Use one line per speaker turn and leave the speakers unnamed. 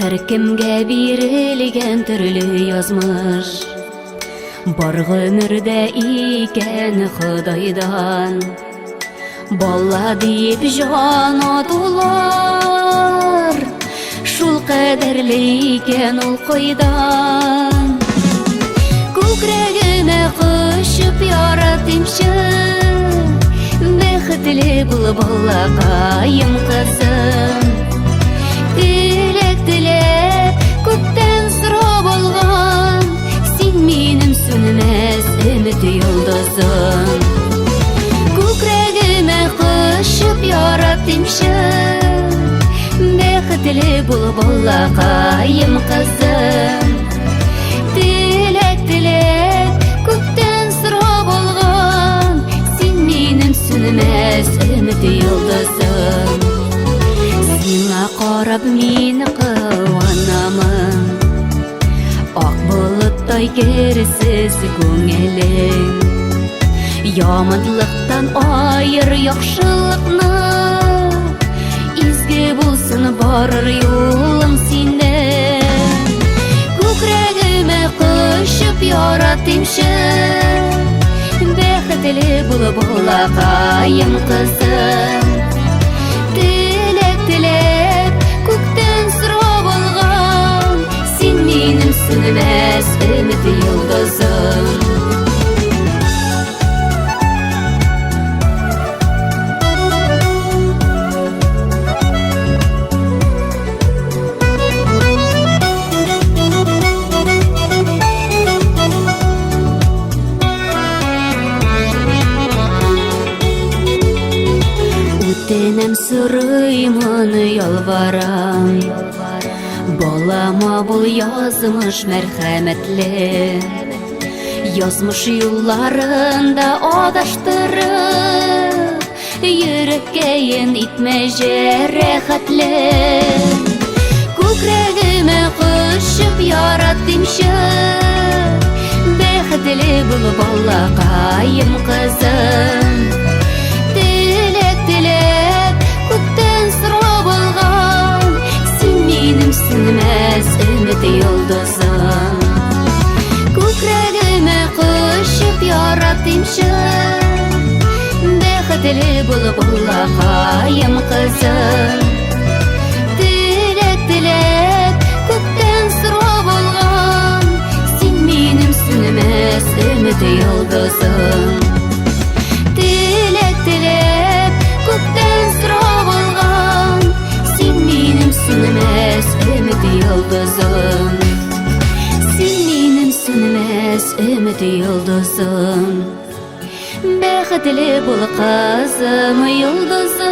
Her kimge birilgen türlü yazmış, bar gönürde iken Xudaydan. Balla deyip jan adular, şul kaderliyken ol koydan. Көкірегіме құшып яратымшы, бәхетлі бұл балақайым қызым. Тілек көктен сұрап алған, сен менің сөнмес үміт йолдызым. Көкірегіме құшып яратымшы, бәхетлі бұл балақайым қызым. Көктен сұрап алған, сен менің сөнмес үміт йолдызым. Сиңа қарап мені қуанамын, ақ бұлыттай керсіз көңілің. Яманлықтан айыр яқшылықны, изге болсын барыр yolың сенің. Көкірегіме құшып яратымшы, бәхетлі бұл балақайым қызым. Тілек көктен сұрап алған, сен менің сөнмес үміт йолдызым. Өтінем сұраймын ялварам, балама бұл язмыш мәрхәмәтле. Язмыш юлларында адаштырып, йөрәккәен итмә җәрәхәтле. Күкрәгемә құшып яратымшы, бәхетле бұл балақайым қызым. Көктен сұрап алған, сен менің сөнмес үміт йолдызым. Көкірегіме құшып яратымшы, бәхетлі бұл балақайым қызым. Тілек көктен сұрап алған, сен менің сөнмес үміт йолдызым. Көктен сұрап алған, сен менің сөнмес үміт йолдызым. Сен менің сөнмес үміт йолдызым. Бәхетлі бұл қызым йолдызым.